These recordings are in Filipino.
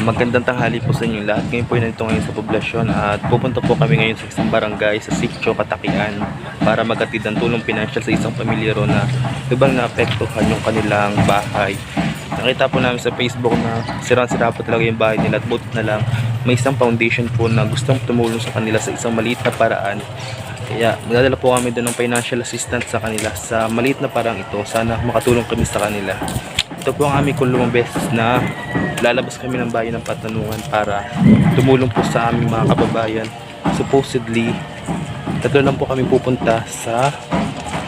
Magandang tanghali po sa inyo lahat. Ngayon po nandito ngayon sa poblasyon at pupunta po kami ngayon sa isang barangay sa Sitio Katakian para maghatid ng tulong pinansyal sa isang pamilyero na ibang naapektuhan yung kanilang bahay. Nakita po namin sa Facebook na sirang-sira po talaga yung bahay nila at buti na lang may isang foundation po na gustong tumulong sa kanila sa isang maliit na paraan. Kaya magdadala po kami doon ng financial assistance sa kanila sa maliit na parang ito. Sana makatulong kami sa kanila. Ito po ang aming kulumang beses na lalabas kami ng bayan ng Patanungan para tumulong po sa aming mga kababayan. Supposedly, tatlo lang po kami pupunta sa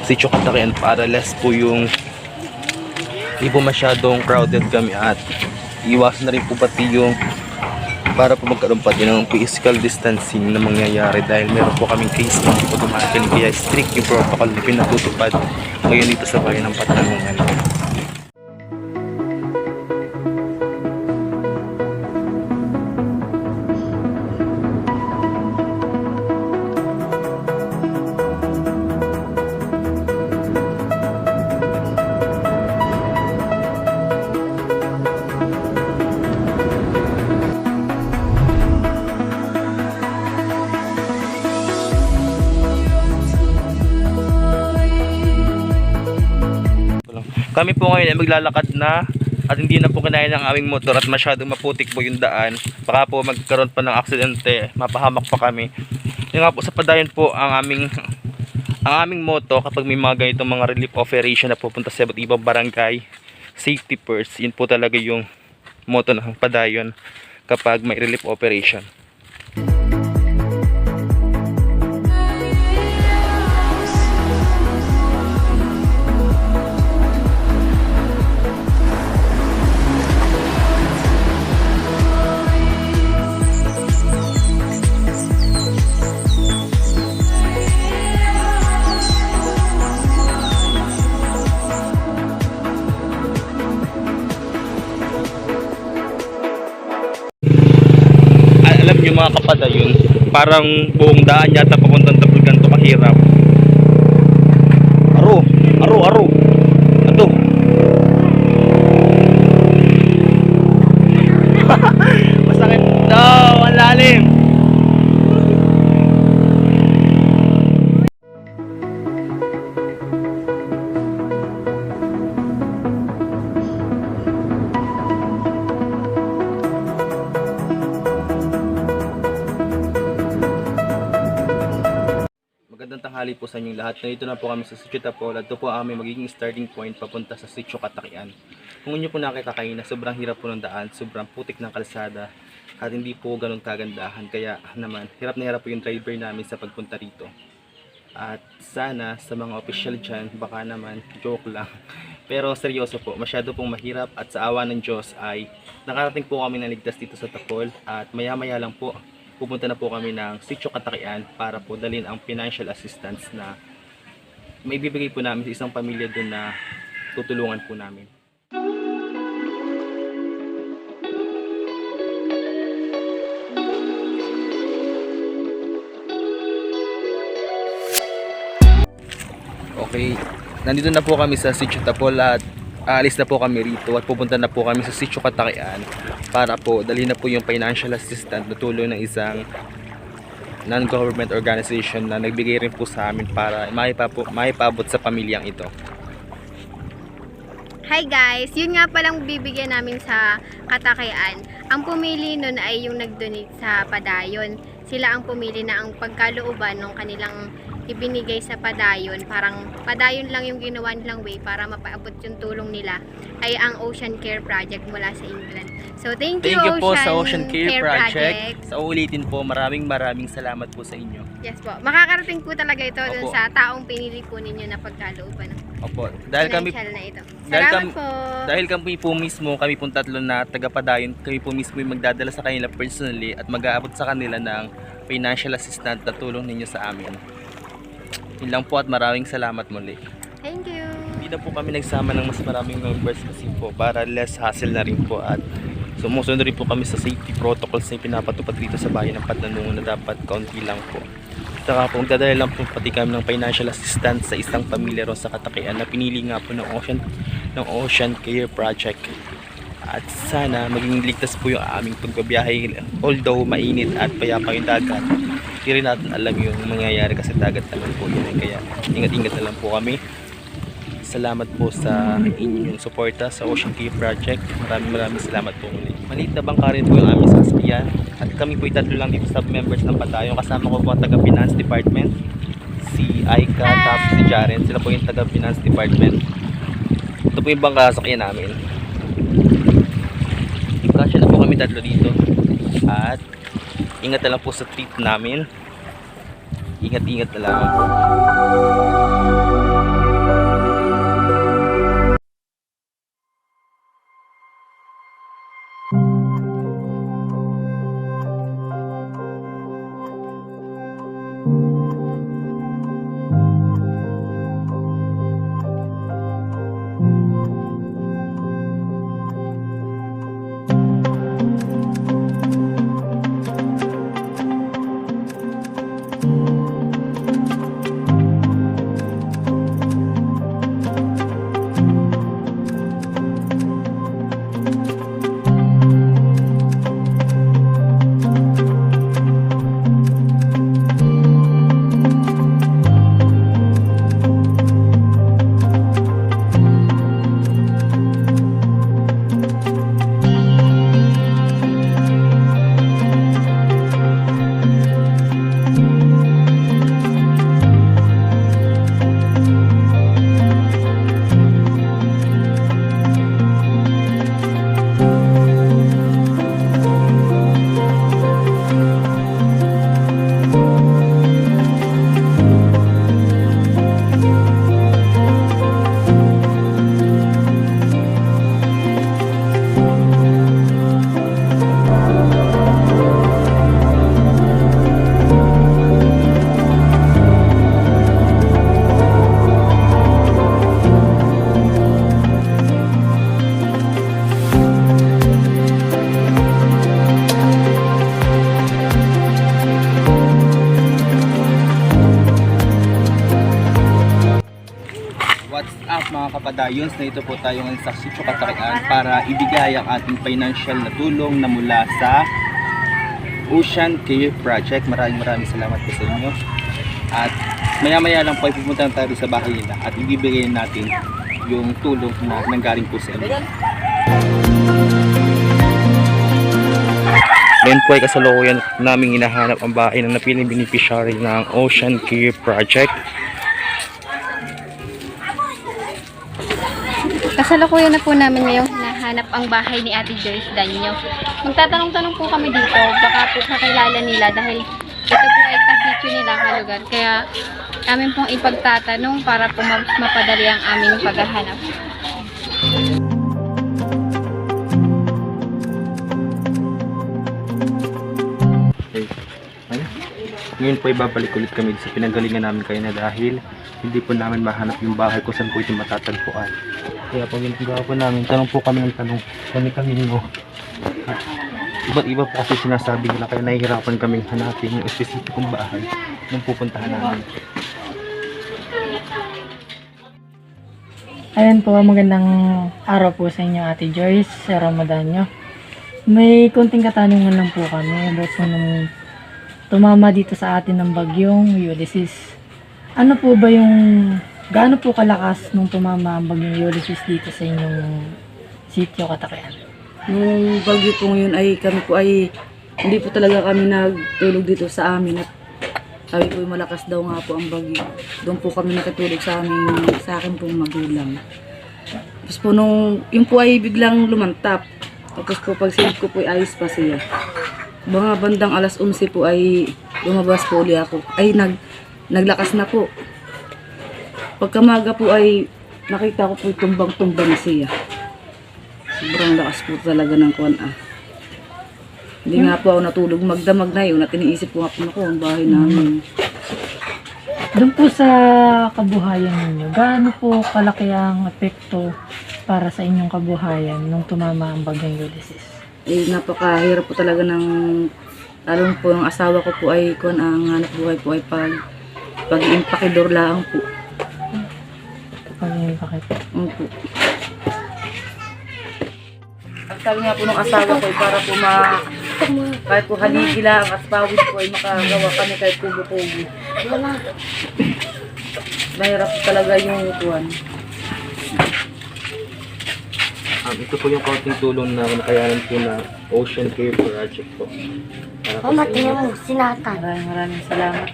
Sitio Katakian para less po yung hindi po masyadong crowded kami at iwasan na rin po pati yung para po magkaroon pati ng physical distancing na mangyayari dahil meron po kaming case ng po dumating kaya strict yung protocol na pinatutupad ngayon dito sa bayan ng Patanungan. Kami po ngayon ay maglalakad na at hindi na po kinaya ng aming motor at masyadong maputik po yung daan. Baka po magkaroon pa ng aksidente, mapahamak pa kami. Yung nga po sa padayon po ang aming motto kapag may mga ganitong mga relief operation na pupunta sa iba't ibang barangay, safety first. Yun po talaga yung motto ng padayon kapag may relief operation. Alam nyo mga kapadayon, parang buong daan yata papuntang Tabulgan to kahirap. Aro. Ato. Masakit daw, ang lalim. Magandang tanghali po sa inyong lahat. Nandito na po kami sa Sitio Tapol at ito po ang aming magiging starting point papunta sa Sitio Katakian. Kung inyo po nakita kayo na sobrang hirap po ng daan, sobrang putik ng kalsada at hindi po ganun kagandahan. Kaya naman, hirap na hirap po yung driver namin sa pagpunta rito. At sana sa mga official dyan, baka naman joke lang. Pero seryoso po, masyado pong mahirap at sa awa ng Diyos ay nakarating po kami ng ligtas dito sa Tapol at maya-maya lang po pupunta na po kami ng Sitio Katakian para po dalhin ang financial assistance na may bibigay po namin sa isang pamilya doon na tutulungan po namin. Okay, nandito na po kami sa Sitio Tapol at aalis na po kami rito at pupunta na po kami sa Sitio Katakian para po dalhin na po yung financial assistance na tulong ng isang non-government organization na nagbigay rin po sa amin para maipabot sa pamilyang ito. Hi guys! Yun nga palang bibigyan namin sa Katakian. Ang pumili nun ay yung nag-donate sa padayon. Sila ang pumili na ang pagkalooban ng kanilang ibinigay sa padayon. Parang padayon lang yung ginawa nilang way para mapaabot yung tulong nila ay ang Ocean Care Project mula sa England. So thank you po sa Ocean Care Project. Sa ulitin po, maraming salamat po sa inyo. Yes po. Makakarating po talaga ito dun Opo. sa taong pinili po ninyo na pagkalooban ng Opo. Dahil kami financial na ito. Salamat po. Dahil kami po mismo, kami pong tatlo na taga-padayon, kami po mismo yung magdadala sa kanila personally at mag-aabot sa kanila ng financial assistance na tulong ninyo sa amin. Yun lang po at maraming salamat muli. Thank you. Hindi na po kami nagsama ng mas maraming members kasi po para less hassle na rin po at sumusunod rin po kami sa safety protocols na pinapatupad dito sa bayan ng Patanungan na dapat kaunti lang po. Saka po magdadala lang po pati kami ng financial assistance sa isang pamilya ron sa Katakian na pinili nga po ng Ocean Care Project. At sana maging ligtas po yung aming pagbabiyahe. Although mainit at payapa yung dagat, hindi rin natin alam yung mangyayari kasi dagat naman po yun. Kaya ingat-ingat na lang po kami. Salamat po sa inyong suporta sa Ocean Cave Project. Maraming salamat po ulit. Maliit na bangka rin po yung aming sasakyan. At kami po itatlo lang dito sub-members ng Padayon. Kasama ko po ang taga-Finance Department, si Aika, tapos si Jaren. Sila po yung taga-Finance Department. Ito po yung bangka sasakyan namin. Kasya na po kami tatlo dito. At ingat na lang po sa trip namin. Ingat-ingat na lang po. What's up mga kapadayons, na ito po tayo ngayon sa Sitio Katakian para ibigay ang ating financial na tulong na mula sa Ocean Cave Project. Maraming salamat po sa inyo. At maya lang po ay pupunta tayo sa bahay nila at ibibigay natin yung tulong na nanggaling po sa inyo. Ngayon po ay kasalukuyan naming hinahanap ang bahay ng napiling beneficiary ng Ocean Cave Project. Kasalukuyan na po namin ngayong hinahanap ang bahay ni Ate Joyce Danyo. Magtatanong-tanong po kami dito, baka po kakilala nila dahil ito po ay kasityo nila kalugar. Kaya amin pong ipagtatanong para po mapadali ang aming paghahanap. Okay. Ngayon po ay babalik ulit kami sa pinanggalingan namin kayo na dahil hindi po namin mahanap yung bahay kung saan po ito matatagpuan. Kaya pag ginagawa po namin, tanong po kami ng tanong, kami mo. Iba't iba po kasi sinasabi nila, kaya nahihirapan kaming hanapin yung specificong bahay nung pupuntahan namin. Ayan po, magandang araw po sa inyo Ate Joyce, sa Ramadan nyo. May konting katanungan lang po kami about po nung tumama dito sa atin ng bagyong Ulysses. Ano po ba yung, gaano po kalakas nung tumama ang bagyong Ulysses dito sa inyong sitio Katakian? Nung bagyo po ngayon ay kami po ay hindi po talaga kami nagtulog dito sa amin at sabi po malakas daw nga po ang bagyo. Doon po kami nakatulog sa akin pong magulang. Tapos po nung yung po ay biglang lumantap. Tapos po pag silip ko po ay ayos pa siya. Mga bandang alas 11 po ay lumabas po ulit ako. Ay naglakas na po. Pagkamaga po ay nakita ko po tumbang-tumbang na siya. Sobrang lakas po talaga ng kuwan ah. Hindi nga po ako natulog magdamag na yun at iniisip ko nga po ang bahay namin. Doon po sa kabuhayan ninyo, gaano po kalaki ang epekto para sa inyong kabuhayan nung tumama ang bagyong Ulysses? Eh napakahirap po talaga ng lalong po yung asawa ko po ay kuwan ang hanap buhay po ay pag-impakidor lang po. Bakit? Opo. sabi nga po ng asawa ko, para po kahit po haligi lang at pawid po ay makagawa kami kahit kubo-kubo. Mahirap talaga yung tuwan. Ito po yung kaunting tulong na nakayanan po na Ocean Care Project po. Para po sa inyo. Maraming salamat.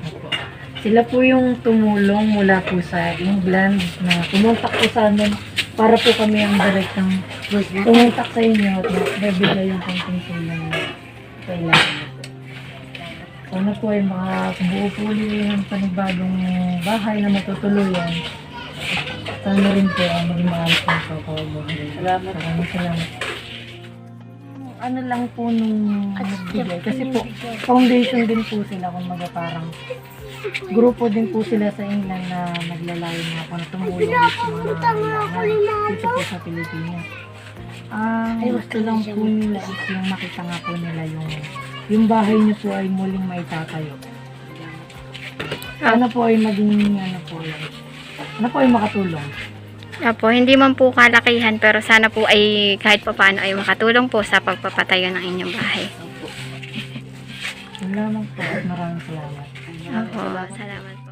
Sila po yung tumulong mula po sa England na tumuntak po sa amin para po kami ang direktang tumuntak sa inyo at mabibigay yung konting tulong na kailangan po. Sana po ay makabuo po ulit ng panibagong bahay na matutuluyan. Sana rin po ang maging maayos ng pagkawabuhay. Salamat. Salamat. Ano lang po nung nagbigay. Kasi po, foundation din po sila. Kung parang grupo din po sila sa England na naglalayo na kung tumulong dito sa mga kailangan dito po sa Pilipinas. Gusto lang po nila is yung makita nga po nila yung bahay niyo po ay muling maitatayo. Sana po ay maging ano po ay makatulong. Opo, hindi man po kalakihan pero sana po ay kahit papaano ay makatulong po sa pagpapatayo ng inyong bahay. Salamat po at maraming salamat. Opo, salamat po.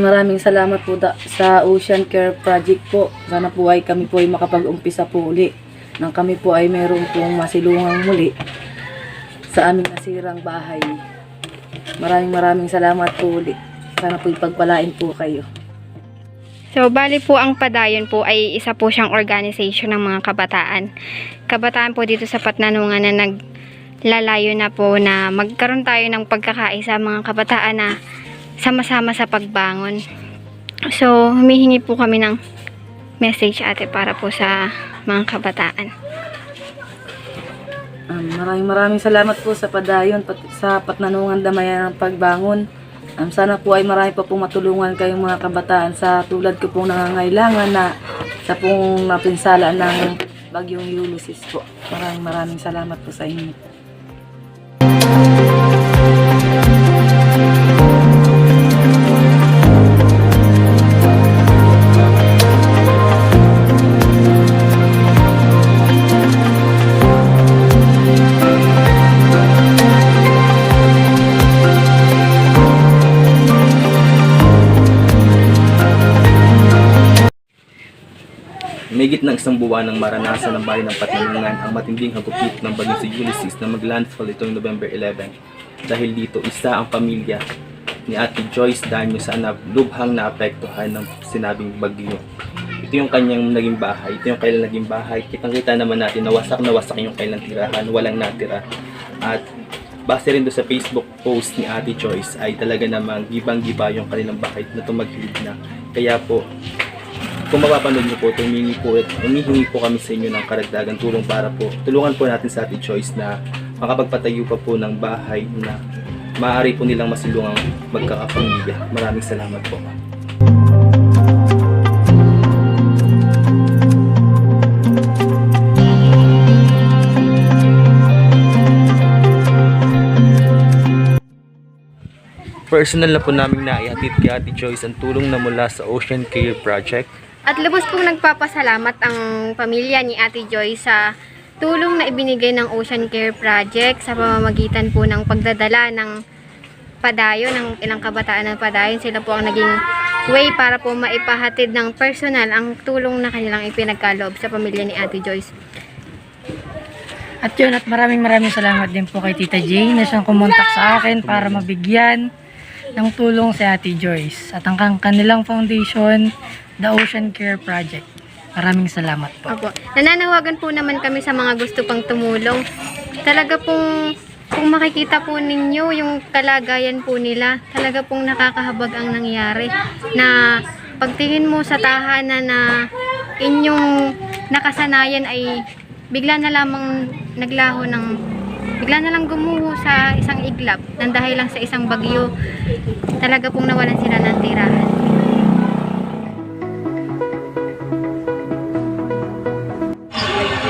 Maraming salamat po sa Ocean Care Project po. Sana po ay kami po ay makapag-umpisa po uli. Nang kami po ay meron pong masilungang muli sa aming nasirang bahay. Maraming salamat po uli. Sana po ipagpalain po kayo. So, bali po ang Padayon po ay isa po siyang organization ng mga kabataan. Kabataan po dito sa Patnanungan na naglalayo na po na magkaroon tayo ng pagkakaisa mga kabataan na sama-sama sa pagbangon. So, humihingi po kami ng message ate para po sa mga kabataan. Maraming salamat po sa Padayon, sa Patnanungan Damayan ng Pagbangon. Sana po ay marami pa pong matulungan kayong mga kabataan sa tulad ko pong nangangailangan na sa pong napinsala ng bagyong Ulysses po. Maraming salamat po sa inyo. Mahigit ng isang buwan ng maranasan ng bayan ng Patnanungan ang matinding hagupit ng bagyong si Ulysses na maglandfall itong November 11. Dahil dito, isa ang pamilya ni Ate Joyce Danyo sa lubhang naapektuhan ng sinabing bagyo. Ito yung kanyang naging bahay, ito yung kailan naging bahay. Kitang-kita naman natin na wasak yung kailang tirahan, walang natira. At base rin doon sa Facebook post ni Ate Joyce ay talaga namang gibang-giba yung kanilang bahay na tumagilid na. Kaya po, kung mapapanood niyo po, humihingi po kami sa inyo ng karagdagang tulong para po tulungan po natin sa Ate Joyce na makapagpatayo pa po ng bahay na maaari po nilang masilungang magkakapamilya. Maraming salamat po. Personal na po namin naihatid kay Ate Joyce ang tulong na mula sa Ocean Care Project. At lubos pong nagpapasalamat ang pamilya ni Ate Joyce sa tulong na ibinigay ng Ocean Care Project sa pamamagitan po ng pagdadala ng Padayon, ng ilang kabataan ng Padayon. Sila po ang naging way para po maipahatid ng personal ang tulong na kanilang ipinagkaloob sa pamilya ni Ate Joyce. At yun, at maraming salamat din po kay Tita Jane na siyang kumontak sa akin para mabigyan ng tulong si Ate Joyce at ang kanilang foundation, The Ocean Care Project. Maraming salamat po. Opo. Nananawagan po naman kami sa mga gusto pang tumulong. Talaga pong kung makikita po ninyo yung kalagayan po nila, talaga pong nakakahabag ang nangyari. Na pagtingin mo sa tahanan na inyong nakasanayan ay bigla na lamang naglaho bigla na lang gumuho sa isang iglap nang dahil lang sa isang bagyo. Talaga pong nawalan sila ng tirahan.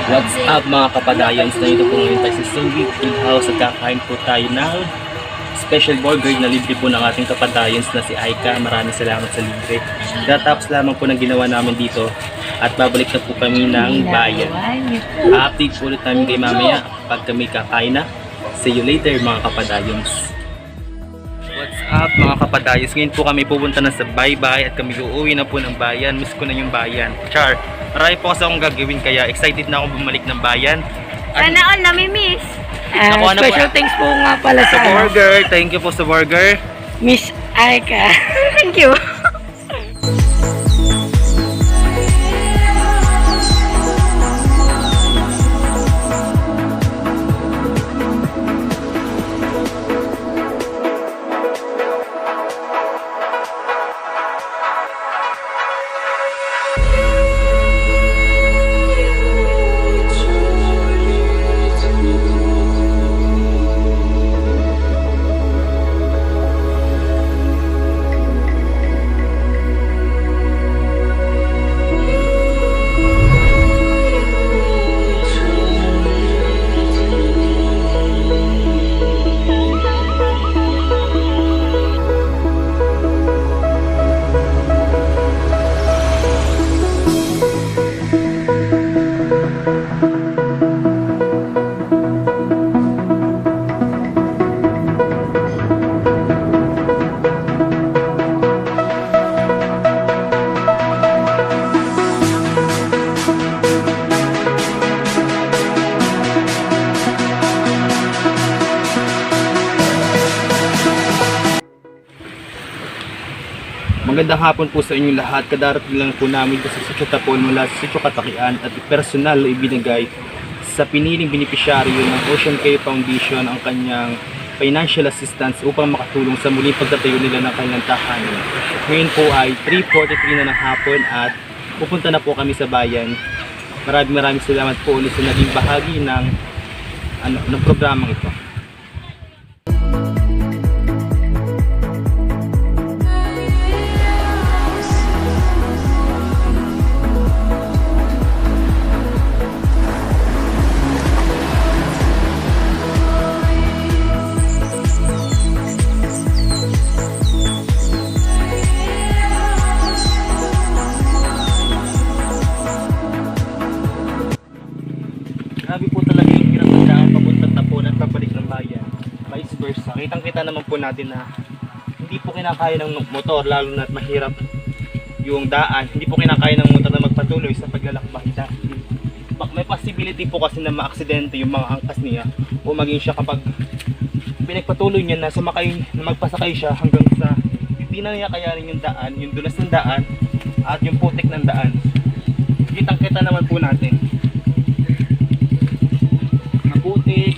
What's up mga kapadayans? Na ito po ngayon tayo sa Singit Food House at kakain po tayo ng special burger na libre po ng ating kapadayans na si Aika. Maraming salamat sa libre. Tatapos lamang po ng ginawa namin dito at babalik na po kami ng bayan. Update po ulit namin kay mamaya pag kami kakain na. See you later mga kapadayans. What's up mga kapadayos? Ngayon po kami pupunta na sa Baybay at kami uuwi na po ng bayan. Miss ko na yung bayan. Char, marami po kasi akong gagawin kaya excited na akong bumalik ng bayan. Sana all nami-miss. Nakuha na po. Special thanks po nga pala Sa sa burger, thank you po sa burger. Miss Aika. Thank you. Magandang hapon po sa inyong lahat. Kadarating lang po namin sa Sitio Tapon mula sa Sitio Katakian at personal na ibinigay sa piniling benepisyaryo ng Ocean Care Foundation ang kanyang financial assistance upang makatulong sa muling pagtatayo nila ng kanilang tahanan. Ngayon po ay 3:43 na ng hapon at pupunta na po kami sa bayan. Maraming salamat po ulit sa naging bahagi ng programang ito. Grabe po talaga yung pinagandaan papunta Tapon at pabalik ng bayan. Vice versa. Kitang-kita naman po natin na hindi po kinakaya ng motor, lalo na mahirap yung daan. Hindi po kinakaya ng motor na magpatuloy sa paglalakbay dahil may possibility po kasi na maaksidente yung mga angkas niya o maging siya kapag pinagpatuloy niya na sumakay, na magpasakay siya hanggang sa hindi na niya kayanin yung daan, yung dulas ng daan at yung putik ng daan. Kitang-kita naman po natin. Maputik,